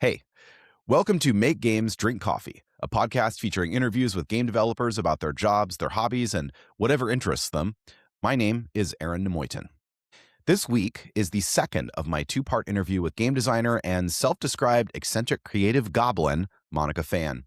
Hey, welcome to Make Games, Drink Coffee, a podcast featuring interviews with game developers about their jobs, their hobbies, and whatever interests them. My name is Aaron Nemoitin. This week is the second of my two-part interview with game designer and self-described eccentric creative goblin, Monica Fan.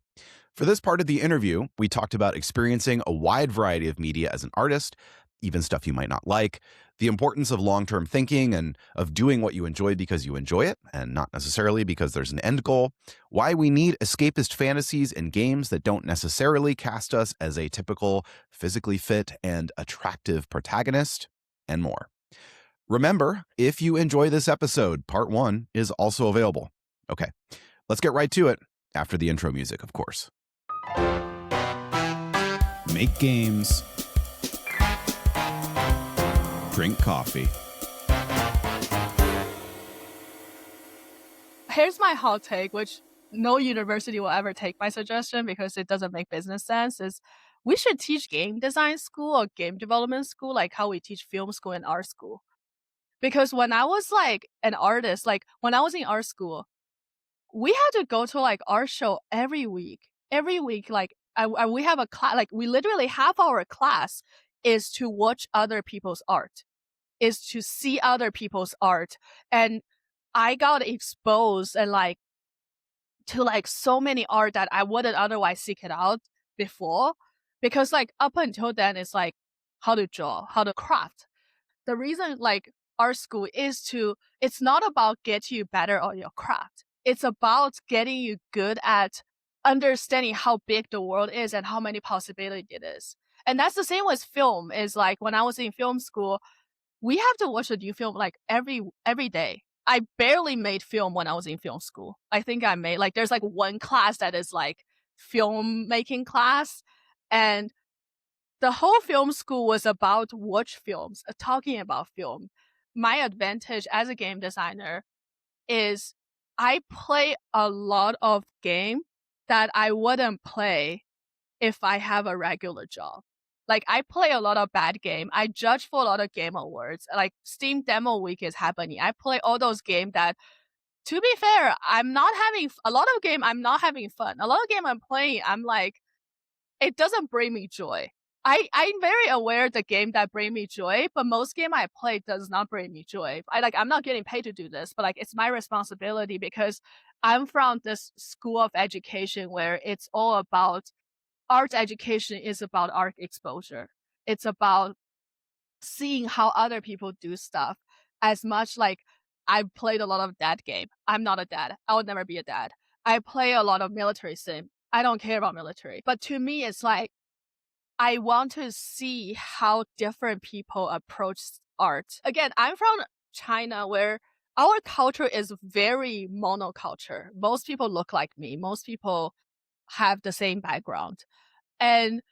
For this part of the interview, we talked about experiencing a wide variety of media as an artist, even stuff you might not like, the importance of long-term thinking and of doing what you enjoy because you enjoy it and not necessarily because there's an end goal, why we need escapist fantasies in games that don't necessarily cast us as a typical physically fit and attractive protagonist, and more. Remember, if you enjoy this episode, part 1 is also available. Okay, let's get right to it after the intro music, of course. Make games. Drink coffee. Here's my hot take, which no university will ever take my suggestion because it doesn't make business sense, is we should teach game design school or game development school like how we teach film school and art school. Because when I was like an artist, like when I was in art school, we had to go to like art show every week. Every week, like we have a class, like we literally half our class is to watch other people's art, is to see other people's art. And I got exposed and like to like so many art that I wouldn't otherwise seek it out before. Because like up until then, it's like how to draw, how to craft. The reason like art school is it's not about getting you better on your craft. It's about getting you good at understanding how big the world is and how many possibilities it is. And that's the same with film. Is like when I was in film school, we have to watch a new film like every day. I barely made film when I was in film school. I think I made like there's like one class that is like film making class, and the whole film school was about watch films, talking about film. My advantage as a game designer is I play a lot of game that I wouldn't play if I have a regular job. Like I play a lot of bad game. I judge for a lot of game awards. Like Steam Demo Week is happening. I play all those games that, to be fair, I'm not having a lot of game. I'm not having fun. A lot of game I'm playing, I'm like, it doesn't bring me joy. I'm very aware the game that bring me joy, but most game I play does not bring me joy. I'm not getting paid to do this, but like it's my responsibility because I'm from this school of education where it's all about art education is about art exposure. It's about seeing how other people do stuff as much like I've played a lot of dad game. I'm not a dad. I would never be a dad. I play a lot of military sim. I don't care about military. But to me, it's like, I want to see how different people approach art. Again, I'm from China where our culture is very monoculture. Most people look like me. Most people have the same background. And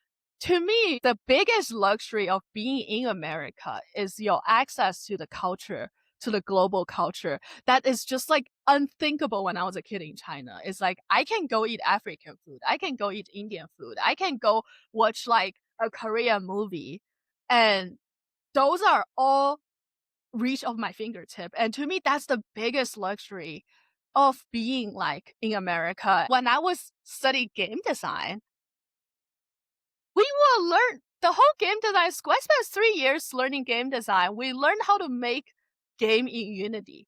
to me, the biggest luxury of being in America is your access to the culture, to the global culture. That is just like unthinkable when I was a kid in China. It's like, I can go eat African food. I can go eat Indian food. I can go watch like a Korean movie. And those are all reach of my fingertip. And to me, that's the biggest luxury of being like in America. When I was studying game design, we will learn the whole game design school. I spent 3 years learning game design. We learned how to make game in Unity.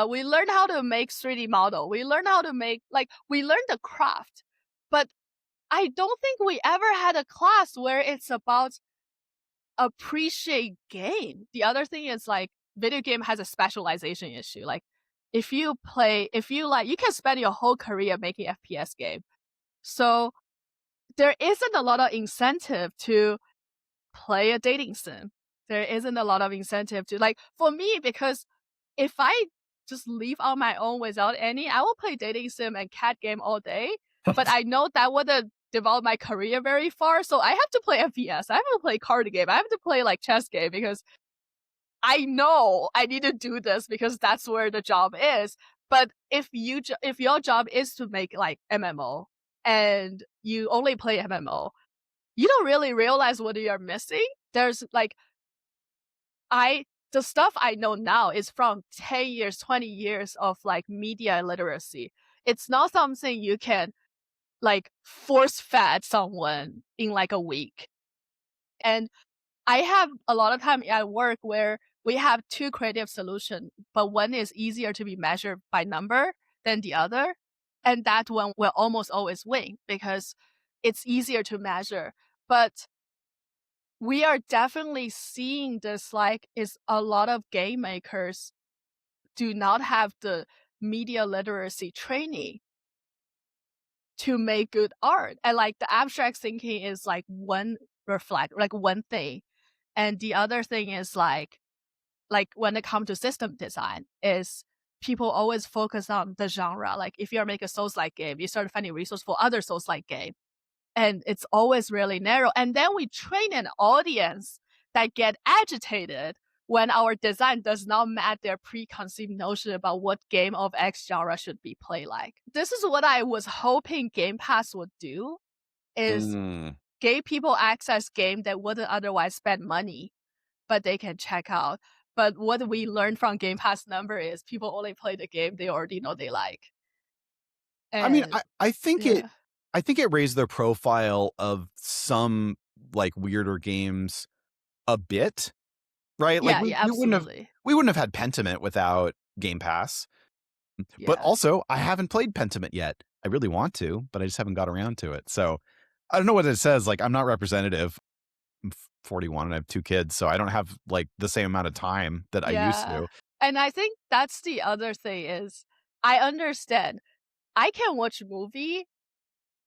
We learned how to make 3D model. We learned how to make, like, we learned the craft. But I don't think we ever had a class where it's about appreciate game. The other thing is like video game has a specialization issue. Like if you like, you can spend your whole career making FPS game. So there isn't a lot of incentive to play a dating sim. There isn't a lot of incentive to like, for me, because if I just leave on my own without any, I will play dating sim and cat game all day. But I know that wouldn't develop my career very far. So I have to play FPS. I have to play card game. I have to play like chess game because I know I need to do this because that's where the job is. But if your job is to make like MMO and you only play MMO, you don't really realize what you're missing. There's like, the stuff I know now is from 10 years, 20 years of like media literacy. It's not something you can like force fed someone in like a week. And I have a lot of time at work where we have two creative solutions, but one is easier to be measured by number than the other. And that one will almost always win because it's easier to measure. But we are definitely seeing this like is a lot of game makers do not have the media literacy training to make good art. And like the abstract thinking is like one like one thing. And the other thing is like when it comes to system design is people always focus on the genre. Like if you're making a Souls-like game, you start finding resource for other Souls-like game. And it's always really narrow. And then we train an audience that get agitated when our design does not match their preconceived notion about what game of X genre should be played like. This is what I was hoping Game Pass would do, is Mm. give people access game that wouldn't otherwise spend money, but they can check out. But what we learned from Game Pass number is people only play the game they already know they like. I mean, And I yeah. think it raised the profile of some like weirder games a bit, right? Like Yeah, yeah, absolutely. we wouldn't have had Pentiment without Game Pass. But Yeah. also, I haven't played Pentiment yet. I really want to, but I just haven't got around to it. So I don't know what it says. Like, I'm not representative. I'm 41 and I have 2 kids, so I don't have like the same amount of time that I used Yeah. to. And I think that's the other thing is I understand. I can watch a movie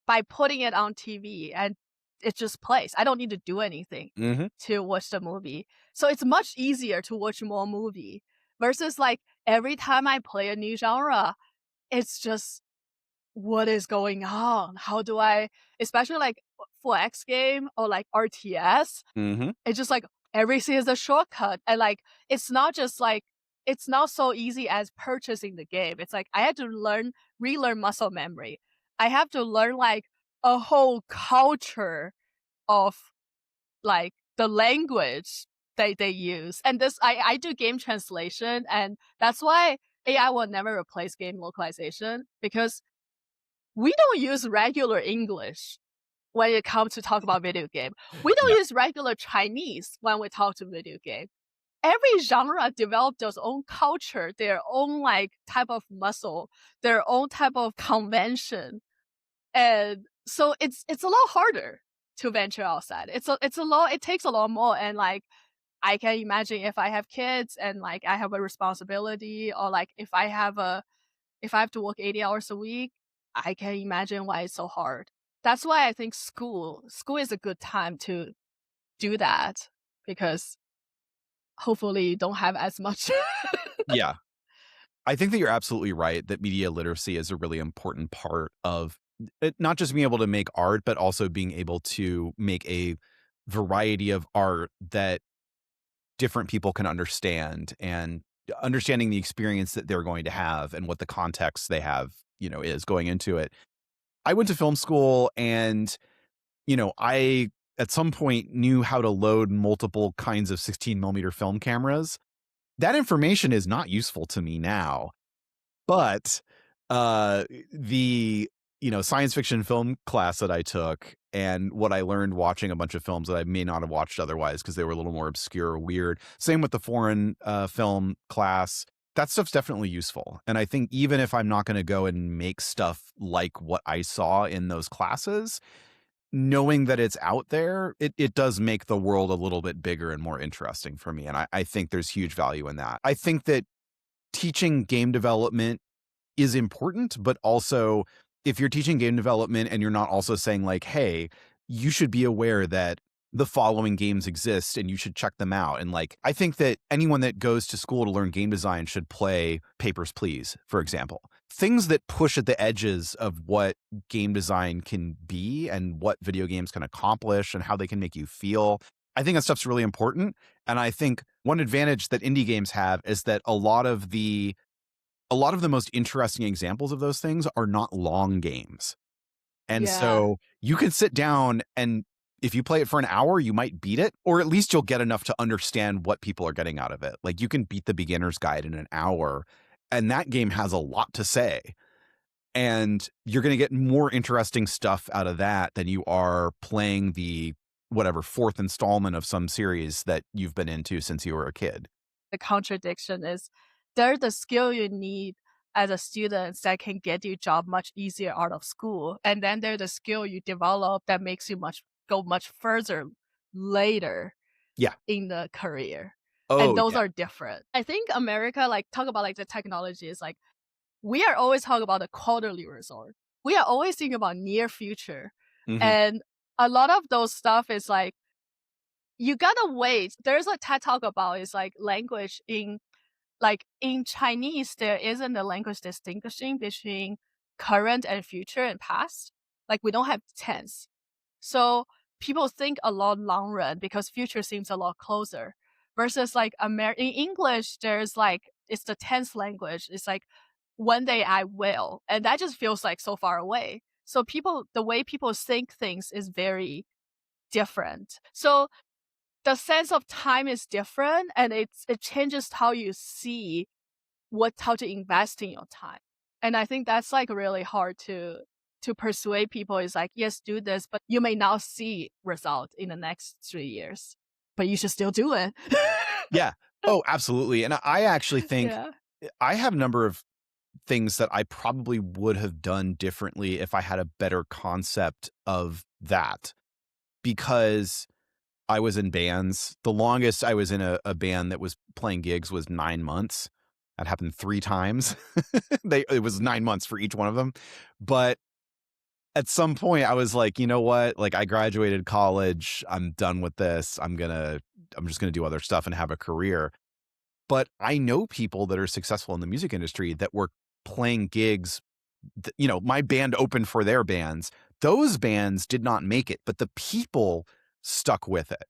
by putting it on TV and it just plays. I don't need to do anything Mhm. to watch the movie. So it's much easier to watch more movie versus like every time I play a new genre, it's just what is going on? How do I, especially like for X game or like RTS, Mhm. it's just like everything is a shortcut. And like it's not just like it's not so easy as purchasing the game. It's like I had to relearn muscle memory. I have to learn like a whole culture of like the language they use. And this I do game translation and that's why AI will never replace game localization because we don't use regular English when it comes to talk about video game. We don't Yeah. use regular Chinese when we talk to video game. Every genre developed their own culture, their own like type of muscle, their own type of convention. And so it's a lot harder to venture outside. It's a lot it takes a lot more and like I can imagine if I have kids and like I have a responsibility or like if I have to work 80 hours a week, I can imagine why it's so hard. That's why I think school is a good time to do that because hopefully you don't have as much. Yeah. I think that you're absolutely right that media literacy is a really important part of it, not just being able to make art, but also being able to make a variety of art that different people can understand and understanding the experience that they're going to have and what the context they have, is going into it. I went to film school and, I at some point knew how to load multiple kinds of 16 millimeter film cameras. That information is not useful to me now. But, uh, the, science fiction film class that I took and what I learned watching a bunch of films that I may not have watched otherwise because they were a little more obscure or weird. Same with the foreign, film class. That stuff's definitely useful. And I think even if I'm not gonna go and make stuff like what I saw in those classes, knowing that it's out there, it does make the world a little bit bigger and more interesting for me. And I think there's huge value in that. I think that teaching game development is important, but also if you're teaching game development and you're not also saying like, "Hey, you should be aware that the following games exist and you should check them out." And like, I think that anyone that goes to school to learn game design should play Papers, Please, for example. Things that push at the edges of what game design can be and what video games can accomplish and how they can make you feel. I think that stuff's really important. And I think one advantage that indie games have is that a lot of the most interesting examples of those things are not long games. And Yeah. so you can sit down and if you play it for an hour, you might beat it, or at least you'll get enough to understand what people are getting out of it. Like you can beat the beginner's guide in an hour, and that game has a lot to say. And you're going to get more interesting stuff out of that than you are playing the whatever fourth installment of some series that you've been into since you were a kid. The contradiction is there's the skill you need as a student that can get you job much easier out of school. And then there's the skill you develop that makes you go much further later Yeah. in the career. Oh, And those yeah. are different. I think America, like talk about like the technology is like we are always talking about the quarterly result. We are always thinking about near future. Mhm. And a lot of those stuff is like you gotta wait. There's a TED talk about is like language in Chinese, there isn't a language distinguishing between current and future and past. Like we don't have tense. So people think a lot long run because future seems a lot closer. Versus like in English, there's like it's the tense language. It's like one day I will. And that just feels like so far away. So the way people think things is very different. So the sense of time is different and it changes how you see how to invest in your time. And I think that's like really hard to persuade people is like, yes, do this, but you may not see result in the next 3 years, but you should still do it. Yeah. Oh, absolutely. And I actually think Yeah. I have a number of things that I probably would have done differently if I had a better concept of that, because I was in bands. The longest I was in a band that was playing gigs was 9 months. That happened 3 times. It was 9 months for each one of them. But at some point I was like, you know what? Like I graduated college. I'm done with this. I'm just gonna do other stuff and have a career. But I know people that are successful in the music industry that were playing gigs. My band opened for their bands. Those bands did not make it, but the people stuck with it.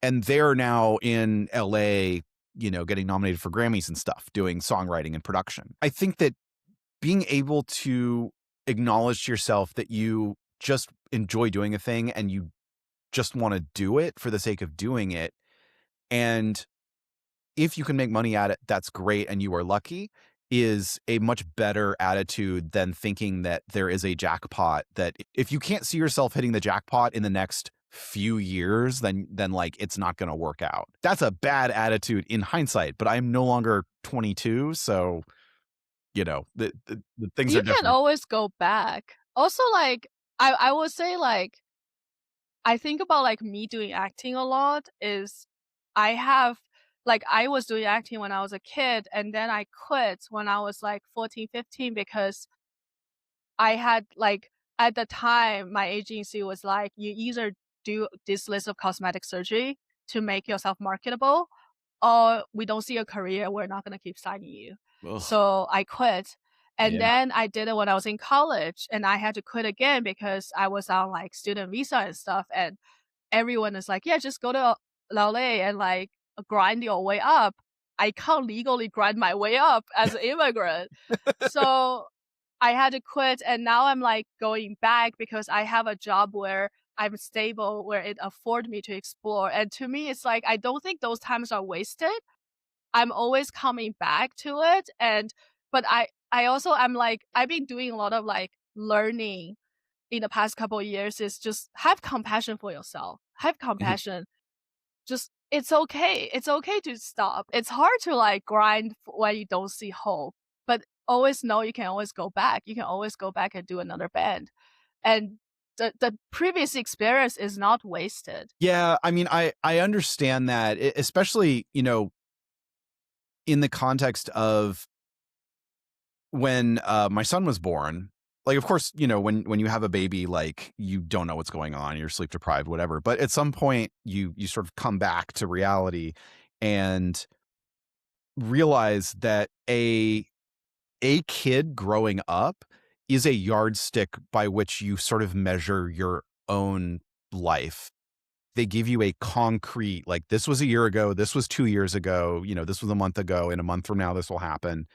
And they're now in LA, getting nominated for Grammys and stuff, doing songwriting and production. I think that being able to acknowledge to yourself that you just enjoy doing a thing and you just want to do it for the sake of doing it. And if you can make money at it, that's great. And you are lucky, is a much better attitude than thinking that there is a jackpot, that if you can't see yourself hitting the jackpot in the next few years, then like it's not going to work out. That's a bad attitude in hindsight, but I'm no longer 22. So, the things You are can different. always go back. Also, like I would say like I think about like me doing acting a lot is I have like I was doing acting when I was a kid and then I quit when I was like 14, 15 because I had like at the time my agency was like you either do this list of cosmetic surgery to make yourself marketable or we don't see a career, we're not gonna keep signing you. Ugh, So I quit. And yeah. then I did it when I was in college and I had to quit again because I was on like student visa and stuff. And everyone is like, yeah, just go to LA and like grind your way up. I can't legally grind my way up as an immigrant. So I had to quit and now I'm like going back because I have a job where I'm stable, where it afford me to explore. And to me, it's like, I don't think those times are wasted. I'm always coming back to it. But I also, I'm like, I've been doing a lot of like learning in the past couple of years is just have compassion for yourself. Have Mhm. compassion. Just, it's okay. It's okay to stop. It's hard to like grind when you don't see hope, but always know you can always go back. You can always go back and do another band. And the previous experience is not wasted. Yeah, I mean, I understand that, especially, in the context of when my son was born. Like, of course, when you have a baby, like you don't know what's going on, you're sleep deprived, whatever. But at some point, you sort of come back to reality and realize that a kid growing up is a yardstick by which you sort of measure your own life. They give you a concrete, like, this was a year ago, this was 2 years ago, this was a month ago, in a month from now, this will happen.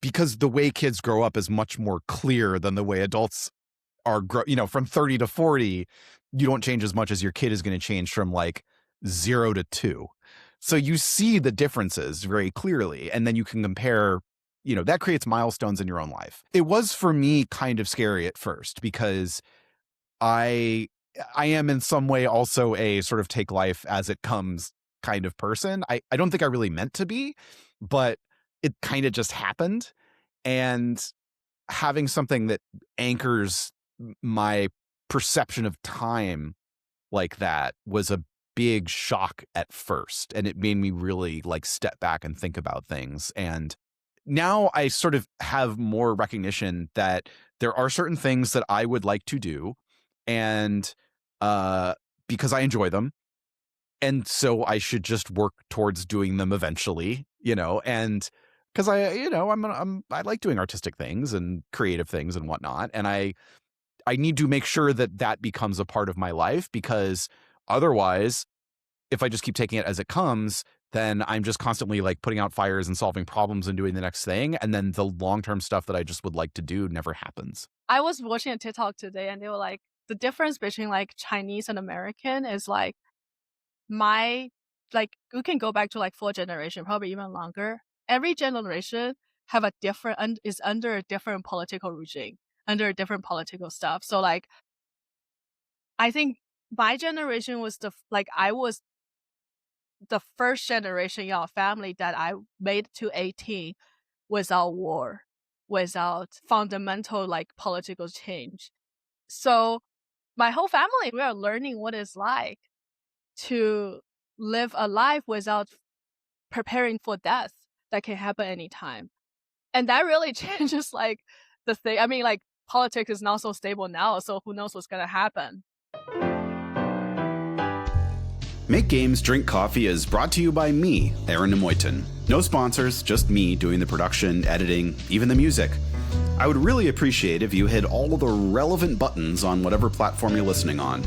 Because the way kids grow up is much more clear than the way adults are, from 30 to 40, you don't change as much as your kid is going to change from like 0 to 2. So you see the differences very clearly. And then you can compare, that creates milestones in your own life. It was for me kind of scary at first because I am in some way also a sort of take life as it comes kind of person. I don't think I really meant to be, but it kind of just happened. And having something that anchors my perception of time like that was a big shock at first. And it made me really like step back and think about things. And now I sort of have more recognition that there are certain things that I would like to do. And because I enjoy them. And so I should just work towards doing them eventually, and because I like doing artistic things and creative things and whatnot. And I need to make sure that that becomes a part of my life, because otherwise, if I just keep taking it as it comes, then I'm just constantly like putting out fires and solving problems and doing the next thing. And then the long-term stuff that I just would like to do never happens. I was watching a TikTok today and they were like, the difference between like Chinese and American is like we can go back to like 4 generation, probably even longer. Every generation have a different is under a different political regime, under a different political stuff. So like, I think my generation was I was the first generation in our family that I made to 18 without war, without fundamental like political change. So my whole family, we are learning what it's like to live a life without preparing for death that can happen anytime. And that really changes like the thing. I mean, like politics is not so stable now, so who knows what's gonna happen. Make Games, Drink Coffee is brought to you by me, Aaron Nemoitin. No sponsors, just me doing the production, editing, even the music. I would really appreciate if you hit all the relevant buttons on whatever platform you're listening on.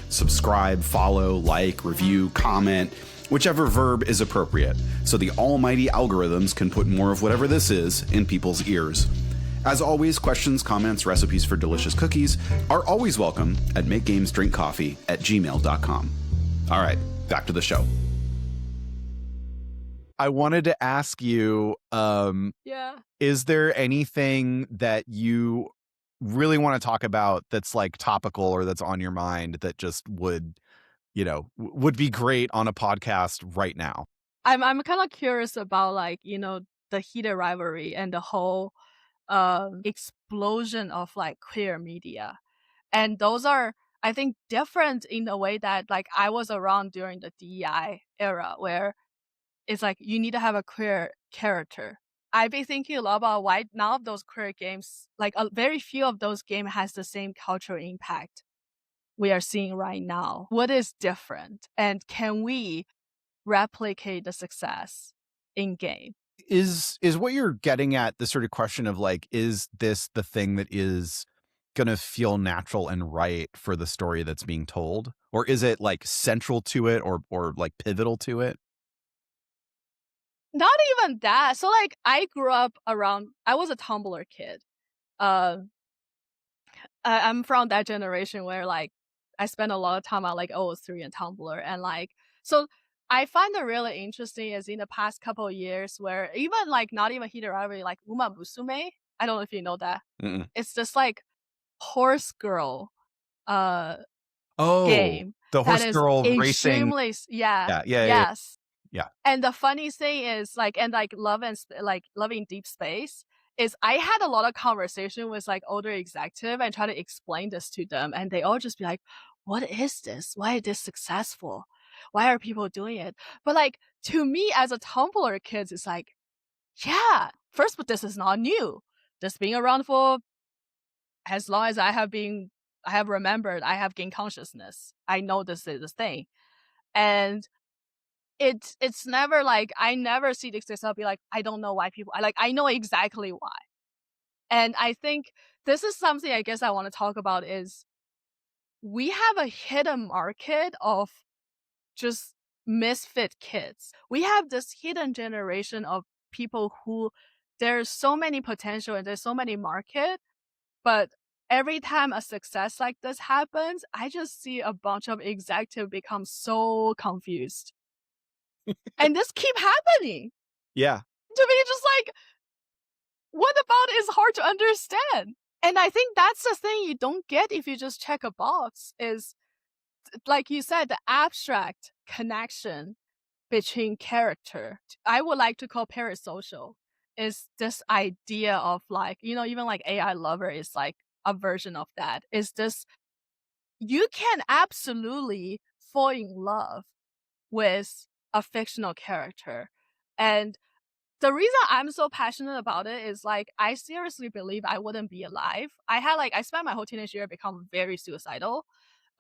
Subscribe, follow, like, review, comment, whichever verb is appropriate, so the almighty algorithms can put more of whatever this is in people's ears. As always, questions, comments, recipes for delicious cookies are always welcome at makegamesdrinkcoffee@gmail.com. All right, back to the show. I wanted to ask you, is there anything that you really want to talk about that's like topical or that's on your mind that just would be great on a podcast right now? I'm kind of curious about like, the heated rivalry and the whole explosion of like queer media. And those are, I think, different in the way that like I was around during the DEI era, where it's like you need to have a queer character. I've been thinking a lot about why none of those queer games, like very few of those games has the same cultural impact we are seeing right now. What is different? And can we replicate the success in game? Is what you're getting at the sort of question of like, is this the thing that is going to feel natural and right for the story that's being told? Or is it like central to it or like pivotal to it? Not even that. So like I grew up around, I was a Tumblr kid. I'm from that generation where like I spent a lot of time on like OS3 and Tumblr, and like, so I find it really interesting is in the past couple of years where even like not even heated rivalry, like Uma Musume, I don't know if you know that. Mm-mm. It's just like horse girl Oh, game the that horse is girl racing. extremely Yeah. yes. Yeah. And the funny thing is like, and like loving deep space is I had a lot of conversation with like older executive and try to explain this to them, and they all just be like, what is this? Why is this successful? Why are people doing it? But like to me as a Tumblr kids, it's like, yeah, first, but this is not new. This being around for as long as I have remembered, I have gained consciousness. I know this is a thing. And it's never like, I never see this I'll be like, I don't know why people, I know exactly why. And I think this is something I guess I want to talk about is we have a hidden market of just misfit kids. We have this hidden generation of people who there's so many potential and there's so many market, but every time a success like this happens, I just see a bunch of executives become so confused. And this keep happening. Yeah. To me, just like, what about is hard to understand? And I think that's the thing you don't get if you just check a box is, like you said, the abstract connection between character. I would like to call parasocial is this idea of like, even like AI lover is like a version of that. Is this you can absolutely fall in love with a fictional character. And the reason I'm so passionate about it is like I seriously believe I wouldn't be alive. I spent my whole teenage year become very suicidal.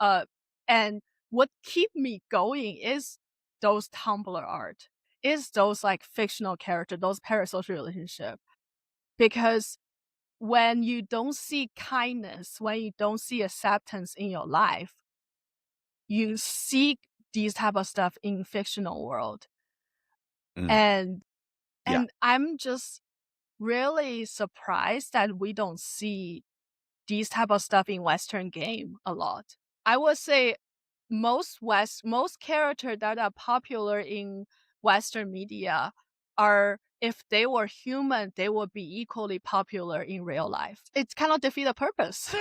Uh and what keep me going is those Tumblr art, is those like fictional character, those parasocial relationship. Because when you don't see kindness, when you don't see acceptance in your life, you seek these type of stuff in fictional world. Mm. And Yeah. I'm just really surprised that we don't see these type of stuff in Western game a lot. I would say most characters that are popular in Western media are, if they were human, they would be equally popular in real life. It cannot defeat the purpose.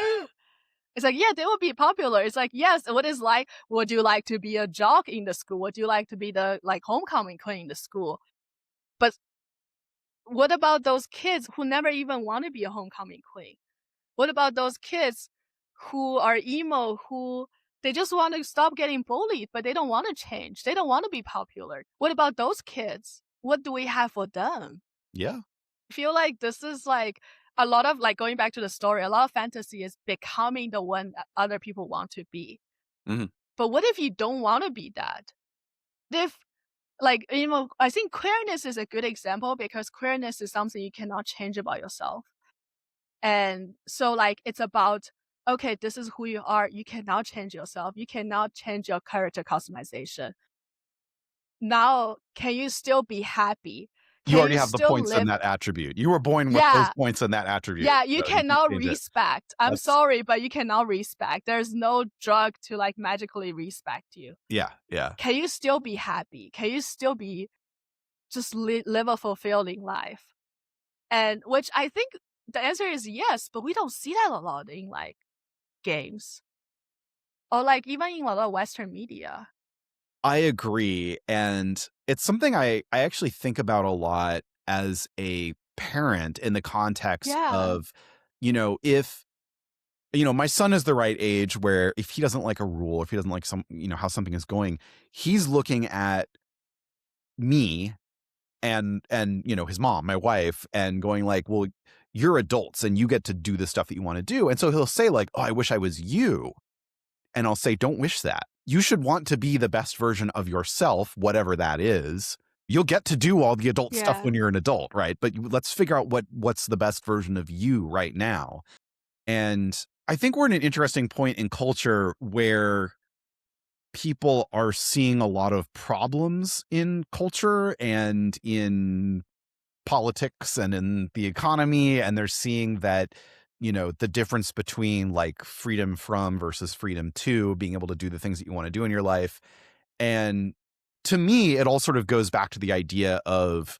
It's like, yeah, they will be popular. It's like, yes, what is like, would you like to be a jock in the school? Would you like to be the like homecoming queen in the school? But what about those kids who never even want to be a homecoming queen? What about those kids who are emo, who they just want to stop getting bullied, but they don't want to change. They don't want to be popular. What about those kids? What do we have for them? Yeah. I feel like this is like a lot of like going back to the story, a lot of fantasy is becoming the one that other people want to be. Mhm. But what if you don't want to be that? If like, I think queerness is a good example because queerness is something you cannot change about yourself. And so like it's about, okay, this is who you are. You cannot change yourself. You cannot change your character customization. Now, can you still be happy? You Can already you have the still points in live? that attribute. You were born with those Yeah. points in that attribute, Yeah, you so you can't cannot change it. respect. I'm That's sorry, but you cannot respect. There's no drug to like magically respect you. yeah, yeah. Can you still be happy? Can you still be just live a fulfilling life? And which I think the answer is yes, but we don't see that a lot in like games or like even in a lot of Western media. I agree, and it's something I actually think about a lot as a parent in the context Yeah. of, if my son is the right age where if he doesn't like a rule, if he doesn't like how something is going, he's looking at me and his mom, my wife, and going like, well, you're adults and you get to do the stuff that you want to do. And so he'll say like, oh, I wish I was you. And I'll say, don't wish that. You should want to be the best version of yourself, whatever that is. You'll get to do all the adult stuff Yeah. when you're an adult, right? But let's figure out what's the best version of you right now. And I think we're in an interesting point in culture where people are seeing a lot of problems in culture and in politics and in the economy, and they're seeing that the difference between like freedom from versus freedom to being able to do the things that you want to do in your life. And to me, it all sort of goes back to the idea of,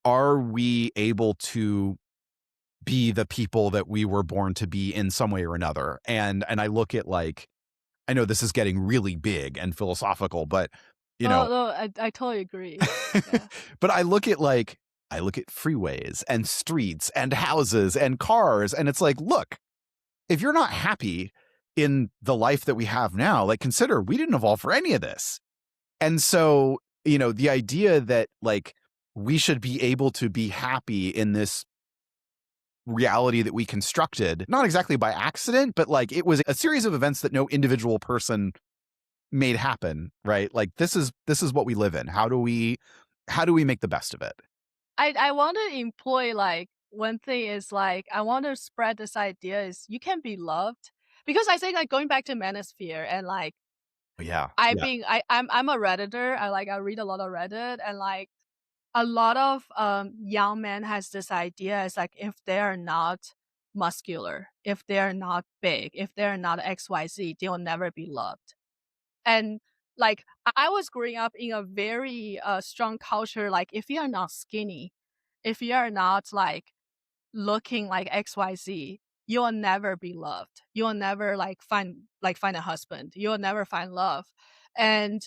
are we able to be the people that we were born to be in some way or another? And I look at like, I know this is getting really big and philosophical, but you Oh know no, I totally agree. Yeah. but I look at freeways and streets and houses and cars, and it's like, look, if you're not happy in the life that we have now, like, consider we didn't evolve for any of this. And so, the idea that like we should be able to be happy in this reality that we constructed, not exactly by accident, but like it was a series of events that no individual person made happen, right? Like this is what we live in. How do we make the best of it? I want to employ like one thing is like I want to spread this idea is you can be loved because I think like going back to Manosphere and like Yeah. I Yeah. being I'm a redditor. I read a lot of Reddit and like a lot of young men has this idea is like if they are not muscular, if they're not big, if they're not XYZ, they'll never be loved. And like I was growing up in a very strong culture. Like if you are not skinny, if you are not like looking like XYZ, you'll never be loved. You'll never find a husband. You'll never find love. And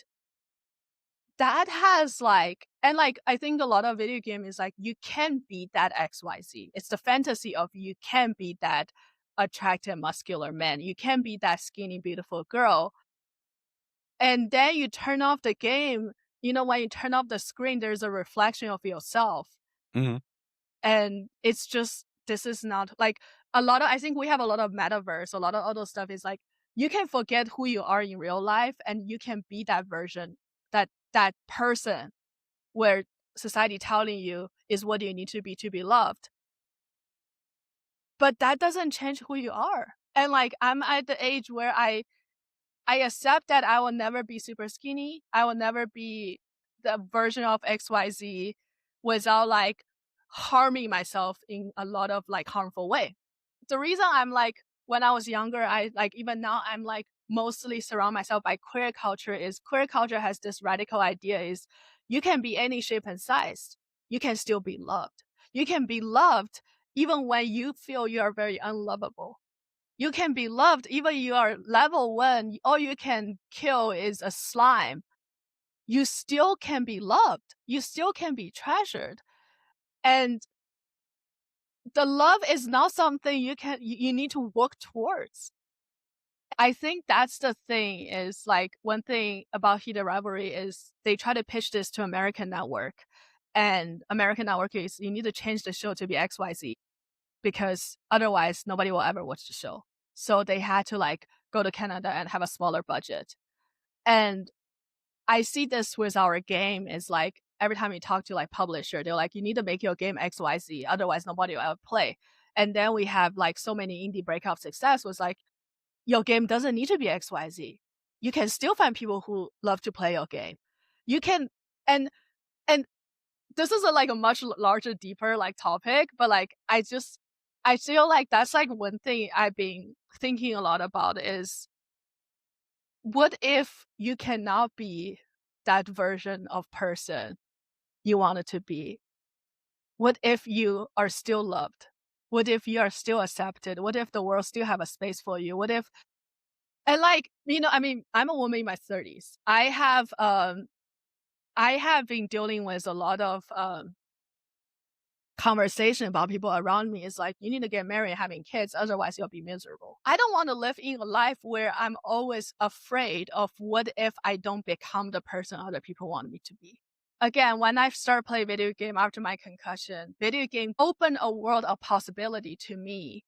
that has like I think a lot of video game is like you can be that XYZ. It's the fantasy of you can be that attractive muscular man. You can be that skinny beautiful girl. And then you turn off the game, when you turn off the screen, there's a reflection of yourself. Mhm. And it's just this is not like I think we have a lot of metaverse, a lot of other stuff is like you can forget who you are in real life and you can be that version, that person where society telling you is what you need to be loved. But that doesn't change who you are. And like I'm at the age where I accept that I will never be super skinny. I will never be the version of XYZ without like harming myself in a lot of like harmful way. The reason I'm like when I was younger, I like even now I'm like mostly surround myself by queer culture is queer culture has this radical idea is you can be any shape and size. You can still be loved. You can be loved even when you feel you are very unlovable. You can be loved even you are level 1, all you can kill is a slime. You still can be loved. You still can be treasured. And the love is not something you need to work towards. I think that's the thing is like one thing about Heated Rivalry is they try to pitch this to American network. And American network is you need to change the show to be XYZ because otherwise nobody will ever watch the show. So they had to like go to Canada and have a smaller budget. And I see this with our game is like every time we talk to like publisher, they're like, you need to make your game XYZ, otherwise nobody will ever play. And then we have like so many indie breakout success was like, your game doesn't need to be XYZ. You can still find people who love to play your game. You can and and this is like a much larger, deeper like topic, but like I feel like that's like one thing I've been thinking a lot about is what if you cannot be that version of person you wanted to be? What if you are still loved? What if you are still accepted? What if the world still have a space for you? What if and like, I mean, I'm a woman in my 30s. I have been dealing with a lot of conversation about people around me is like, you need to get married and having kids, otherwise you'll be miserable. I don't want to live in a life where I'm always afraid of what if I don't become the person other people want me to be. Again, when I started playing video game after my concussion, video game opened a world of possibility to me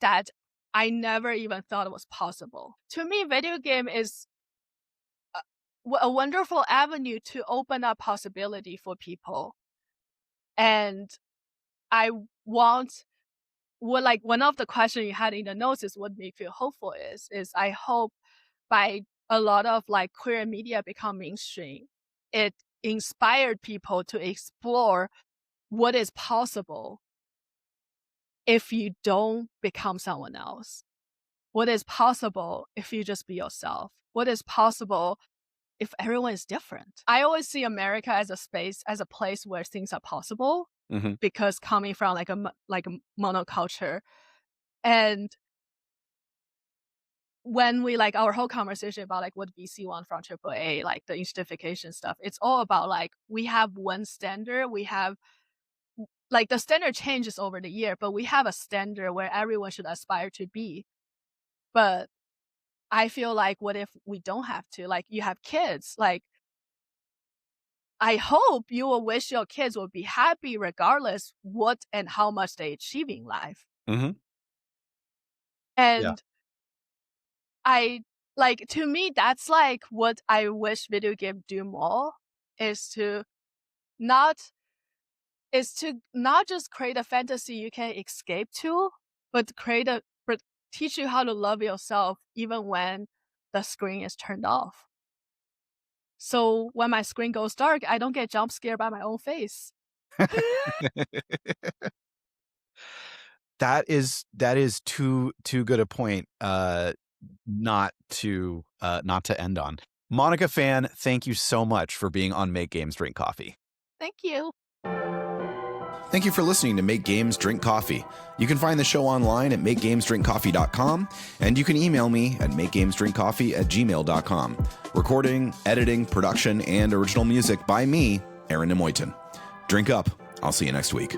that I never even thought it was possible. To me, video game is a wonderful avenue to open up possibility for people. And I want like one of the questions you had in the notes is what makes me feel hopeful is I hope by a lot of like queer media become mainstream, it inspired people to explore what is possible if you don't become someone else. What is possible if you just be yourself? What is possible if everyone is different? I always see America as a space, as a place where things are possible Mhm. because coming from like a monoculture. And when we like our whole conversation about like what VC want from AAA, like the institution stuff, it's all about like we have one standard. We have like the standard changes over the year, but we have a standard where everyone should aspire to be. But I feel like what if we don't have to? Like you have kids, like I hope you will wish your kids will be happy regardless what and how much they achieve in life. Mhm. Yeah. And I like to me that's like what I wish video game do more is to not not just create a fantasy you can escape to, but but teach you how to love yourself even when the screen is turned off. So when my screen goes dark, I don't get jump scared by my own face. That is too good a point not to end on. Monica Fan, thank you so much for being on Make Games Drink Coffee. Thank you. Thank you for listening to Make Games Drink Coffee. You can find the show online at makegamesdrinkcoffee.com, and you can email me at makegamesdrinkcoffee@gmail.com. Recording, editing, production, and original music by me, Aaron Nemoitin. Drink up. I'll see you next week.